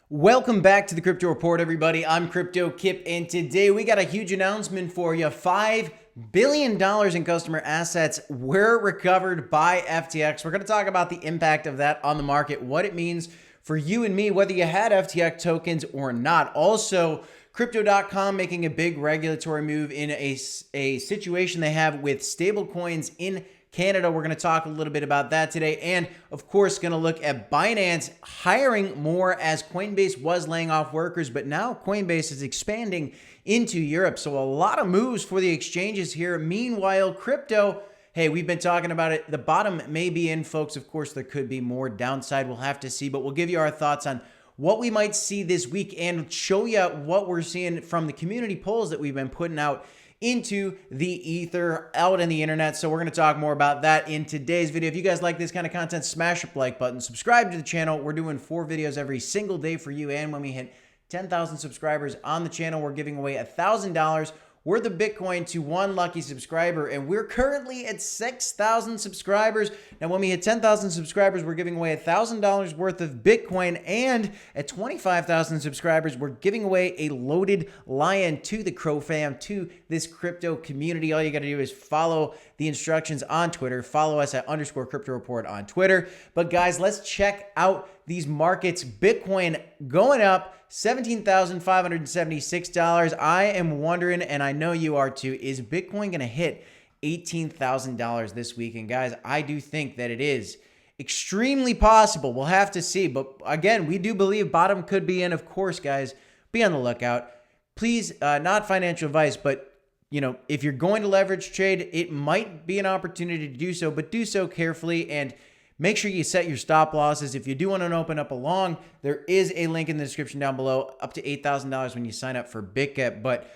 Welcome back to the Crypto Report, everybody. I'm Cryptokip, and today we got a huge announcement for you. $5 billion in customer assets were recovered by FTX. We're going to talk about the impact of that on the market, what it means for you and me, whether you had FTX tokens or not. Also, cryptocom making a big regulatory move in a situation they have with stablecoins in Canada. We're going to talk a little bit about that today. And of course, going to look at Binance hiring more as Coinbase was laying off workers, but now Coinbase is expanding into Europe. So a lot of moves for the exchanges here. Meanwhile, crypto, hey, we've been talking about it. The bottom may be in, folks. Of course, there could be more downside. We'll have to see, but we'll give you our thoughts on what we might see this week and show you what we're seeing from the community polls that we've been putting out into the ether out in the internet. So we're going to talk more about that in today's video. If you guys like this kind of content, smash the like button, subscribe to the channel. We're doing 4 videos every single day for you. And when we hit 10,000 subscribers on the channel, we're giving away $1,000 worth of Bitcoin to one lucky subscriber. And we're currently at 6,000 subscribers. Now, when we hit 10,000 subscribers, we're giving away $1,000 worth of Bitcoin. And at 25,000 subscribers, we're giving away a loaded lion to the Crow fam, to this crypto community. All you got to do is follow the instructions on Twitter. Follow us at _Crypto Report on Twitter. But guys, let's check out these markets. Bitcoin going up $17,576. I am wondering, and I know you are too, is Bitcoin going to hit $18,000 this week? And guys, I do think that it is extremely possible. We'll have to see. But again, we do believe bottom could be in. Of course, guys, be on the lookout. Please, not financial advice, but if you're going to leverage trade, it might be an opportunity to do so, but do so carefully and make sure you set your stop losses. If you do want to open up a long, there is a link in the description down below, up to $8,000 when you sign up for BitGet. But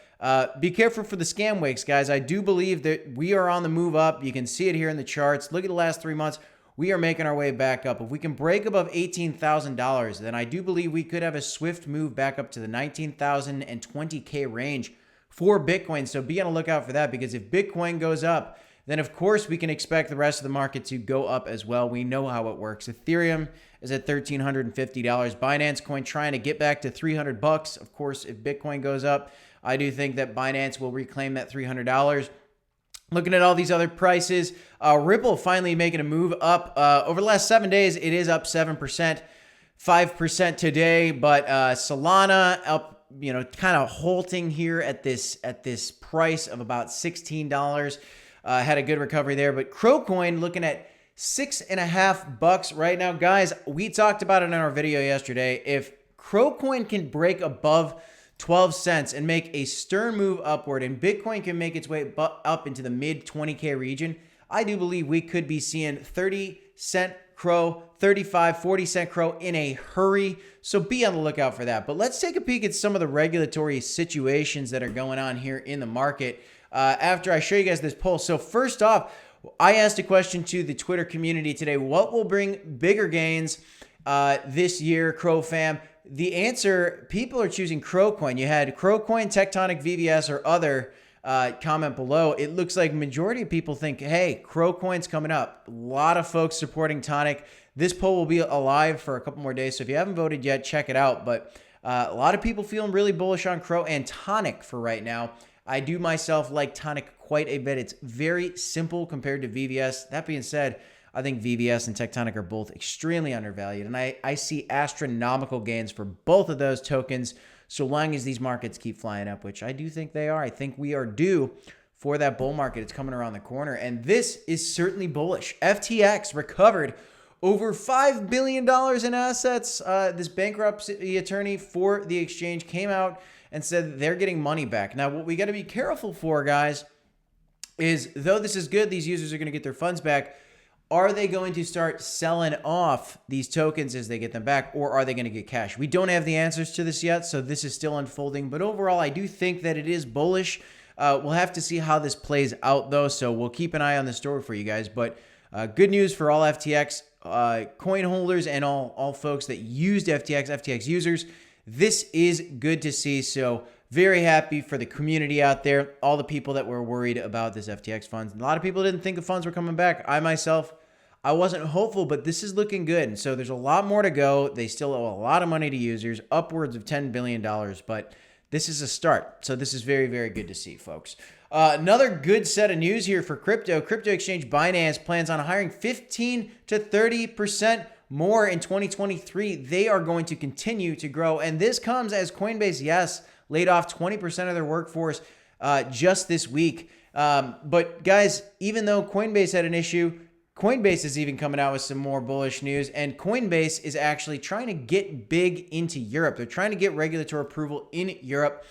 be careful for the scam wakes, guys. I do believe that we are on the move up. You can see it here in the charts. Look at the last 3 months. We are making our way back up. If we can break above $18,000, then I do believe we could have a swift move back up to the 19,000 and 20K range for Bitcoin. So be on the lookout for that, because if Bitcoin goes up, then of course we can expect the rest of the market to go up as well. We know how it works. Ethereum is at $1,350. Binance coin trying to get back to $300. Of course, if Bitcoin goes up, I do think that Binance will reclaim that $300. Looking at all these other prices, Ripple finally making a move up. Over the last 7 days, it is up 7%, 5% today. But Solana up, kind of halting here at this price of about $16. Had a good recovery there, but Crow coin looking at $6.50 right now. Guys, we talked about it in our video yesterday. If Crow coin can break above 12 cents and make a stern move upward, and Bitcoin can make its way up into the mid 20K region, I do believe we could be seeing 30-cent Crow, 35, 40-cent Crow in a hurry. So be on the lookout for that. But let's take a peek at some of the regulatory situations that are going on here in the market after I show you guys this poll. So first off, I asked a question to the Twitter community today. What will bring bigger gains this year, Crow fam? The answer, people are choosing Crow coin. You had Crow coin, tectonic, VVS, or other. Comment below. It looks like majority of people think, hey, Crow coin's coming up. A lot of folks supporting tonic. This poll will be alive for a couple more days, so if you haven't voted yet, check it out. But a lot of people feeling really bullish on Crow and tonic for right now. I do myself like tonic quite a bit. It's very simple compared to VVS. That being said, I think VVS and tectonic are both extremely undervalued, and I see astronomical gains for both of those tokens so long as these markets keep flying up, which I do think they are. I think we are due for that bull market. It's coming around the corner, and this is certainly bullish. FTX recovered over $5 billion in assets. This bankruptcy attorney for the exchange came out and said they're getting money back. Now, what we got to be careful for, guys, is though this is good, these users are going to get their funds back, are they going to start selling off these tokens as they get them back, or are they going to get cash? We don't have the answers to this yet, so this is still unfolding. But overall, I do think that it is bullish. We'll have to see how this plays out, though, so we'll keep an eye on the story for you guys. But good news for all FTX coin holders and all folks that used FTX users. This is good to see, so very happy for the community out there, all the people that were worried about this FTX funds. A lot of people didn't think the funds were coming back. I myself, I wasn't hopeful, but this is looking good. And so there's a lot more to go. They still owe a lot of money to users, upwards of $10 billion, but this is a start. So this is very, very good to see, folks. Another good set of news here for crypto. Crypto exchange Binance plans on hiring 15 to 30% more in 2023. They are going to continue to grow. And this comes as Coinbase, yes, laid off 20% of their workforce just this week. But guys, even though Coinbase had an issue, Coinbase is even coming out with some more bullish news, and Coinbase is actually trying to get big into Europe. They're trying to get regulatory approval in Europe,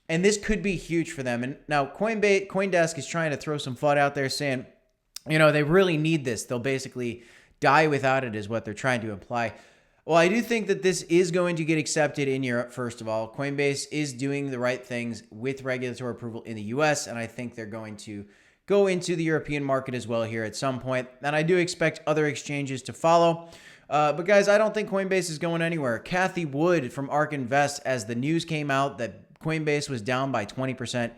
and this could be huge for them. And now CoinDesk is trying to throw some FUD out there saying, they really need this. They'll basically die without it is what they're trying to imply. Well, I do think that this is going to get accepted in Europe, first of all. Coinbase is doing the right things with regulatory approval in the US, and I think they're going to go into the European market as well here at some point. And I do expect other exchanges to follow. But guys, I don't think Coinbase is going anywhere. Cathie Wood from ARK Invest, as the news came out that Coinbase was down by 20%,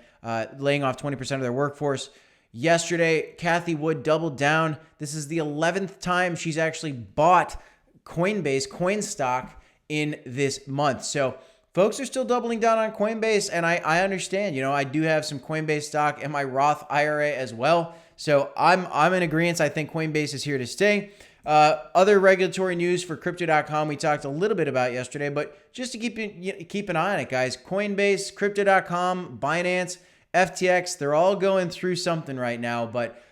laying off 20% of their workforce. Yesterday, Cathie Wood doubled down. This is the 11th time she's actually bought Coinbase coin stock in this month. So folks are still doubling down on Coinbase, and I understand. I do have some Coinbase stock in my Roth IRA as well. So I'm in agreement. I think Coinbase is here to stay. Other regulatory news for crypto.com we talked a little bit about yesterday, but just to keep an eye on it, guys. Coinbase, crypto.com, Binance, FTX, they're all going through something right now, but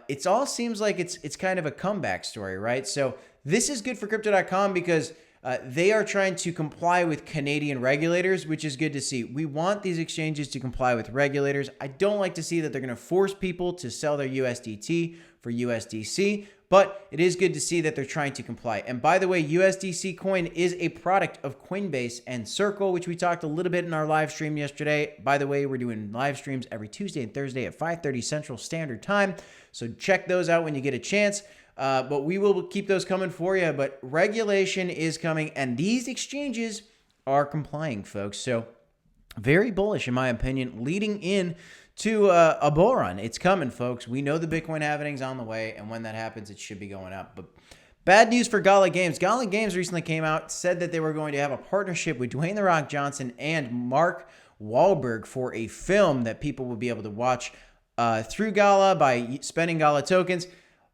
it all seems like it's kind of a comeback story, right? So this is good for crypto.com because they are trying to comply with Canadian regulators, which is good to see. We want these exchanges to comply with regulators. I don't like to see that they're going to force people to sell their USDT for USDC, but it is good to see that they're trying to comply. And by the way, USDC coin is a product of Coinbase and Circle, which we talked a little bit in our live stream yesterday. By the way, we're doing live streams every Tuesday and Thursday at 5:30 Central Standard Time. So check those out when you get a chance. But we will keep those coming for you. But regulation is coming, and these exchanges are complying, folks. So very bullish, in my opinion, leading in to a bull run. It's coming, folks. We know the Bitcoin halving's on the way, and when that happens, it should be going up. But bad news for Gala Games. Gala Games recently came out, said that they were going to have a partnership with Dwayne "The Rock" Johnson and Mark Wahlberg for a film that people will be able to watch through Gala by spending Gala tokens.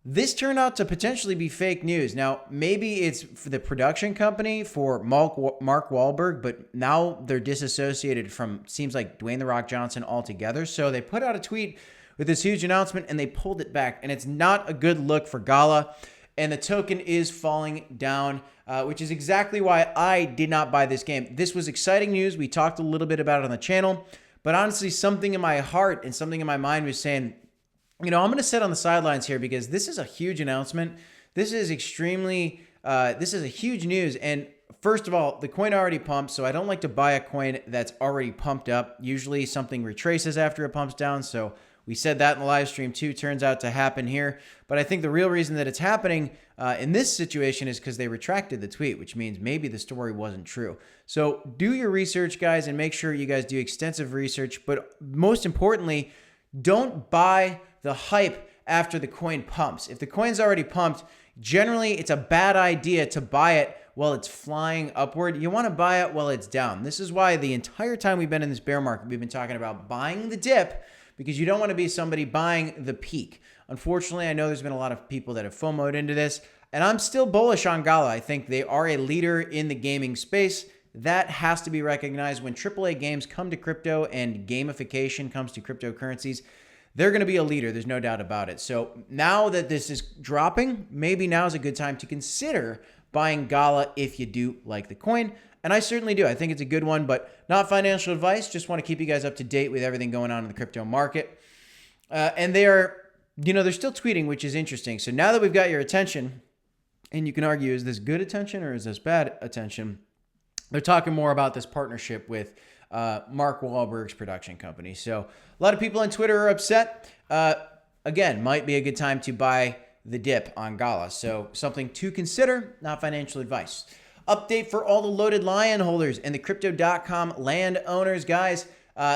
This turned out to potentially be fake news. Now, maybe it's for the production company for Mark Wahlberg, but now they're disassociated from, seems like, Dwayne "The Rock" Johnson altogether. So they put out a tweet with this huge announcement, and they pulled it back. And it's not a good look for Gala. And the token is falling down, which is exactly why I did not buy this game. This was exciting news. We talked a little bit about it on the channel. But honestly, something in my heart and something in my mind was saying, I'm going to sit on the sidelines here because this is a huge announcement. This is this is a huge news. And first of all, the coin already pumped, so I don't like to buy a coin that's already pumped up. Usually something retraces after it pumps down. So we said that in the live stream too. Turns out to happen here. But I think the real reason that it's happening in this situation is because they retracted the tweet, which means maybe the story wasn't true. So do your research, guys, and make sure you guys do extensive research. But most importantly, don't buy the hype after the coin pumps. If the coin's already pumped, generally it's a bad idea to buy it while it's flying upward. You want to buy it while it's down. This is why the entire time we've been in this bear market, we've been talking about buying the dip, because you don't want to be somebody buying the peak. Unfortunately, I know there's been a lot of people that have FOMO'd into this, and I'm still bullish on Gala. I think they are a leader in the gaming space. That has to be recognized. When AAA games come to crypto and gamification comes to cryptocurrencies, they're going to be a leader. There's no doubt about it. So now that this is dropping, maybe now is a good time to consider buying Gala if you do like the coin. And I certainly do. I think it's a good one, but not financial advice. Just want to keep you guys up to date with everything going on in the crypto market. And they are, they're still tweeting, which is interesting. So now that we've got your attention, and you can argue, is this good attention or is this bad attention? They're talking more about this partnership with Mark Wahlberg's production company. So a lot of people on Twitter are upset. Again, might be a good time to buy the dip on Gala. So something to consider, not financial advice. Update for all the Loaded Lion holders and the crypto.com landowners, guys.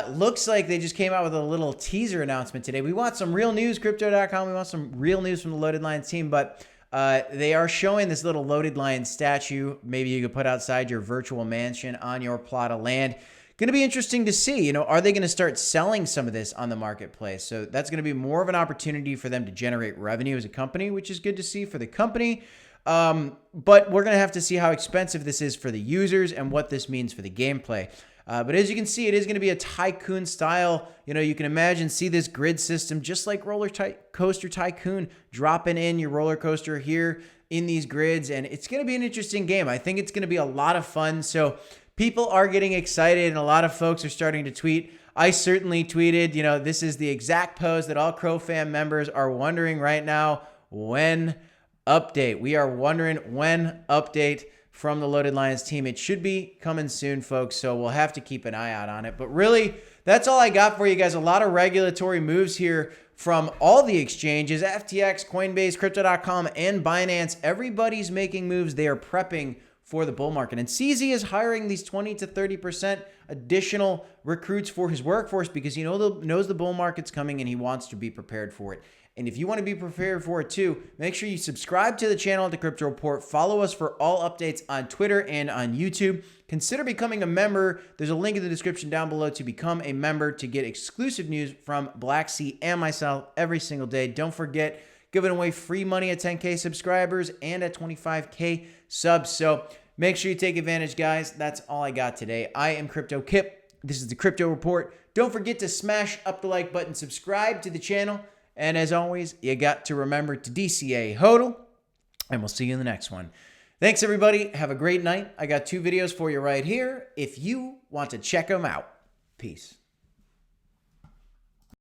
Looks like they just came out with a little teaser announcement today. We want some real news, crypto.com. We want some real news from the Loaded Lion team, but They are showing this little loaded lion statue. Maybe you could put outside your virtual mansion on your plot of land. Going to be interesting to see, are they going to start selling some of this on the marketplace? So that's going to be more of an opportunity for them to generate revenue as a company, which is good to see for the company. But we're going to have to see how expensive this is for the users and what this means for the gameplay. But as you can see, it is going to be a tycoon style. You can imagine, see this grid system, just like Roller Coaster Tycoon, dropping in your roller coaster here in these grids. And it's going to be an interesting game. I think it's going to be a lot of fun. So people are getting excited, and a lot of folks are starting to tweet. I certainly tweeted, this is the exact pose that all Crow fam members are wondering right now. When update? We are wondering when update from the Loaded Lions team. It should be coming soon, folks, so we'll have to keep an eye out on it. But really, that's all I got for you guys. A lot of regulatory moves here from all the exchanges, FTX, Coinbase, crypto.com, and Binance. Everybody's making moves. They are prepping for the bull market. And CZ is hiring these 20 to 30% additional recruits for his workforce because he knows the bull market's coming and he wants to be prepared for it. And if you want to be prepared for it too, make sure you subscribe to the channel at the Crypto Report. Follow us for all updates on Twitter and on YouTube. Consider becoming a member. There's a link in the description down below to become a member to get exclusive news from Black Sea and myself every single day. Don't forget, giving away free money at 10K subscribers and at 25K subs. So make sure you take advantage, guys. That's all I got today. I am Cryptokip. This is the Crypto Report. Don't forget to smash up the like button, subscribe to the channel. And as always, you got to remember to DCA HODL, and we'll see you in the next one. Thanks, everybody. Have a great night. I got 2 videos for you right here if you want to check them out. Peace.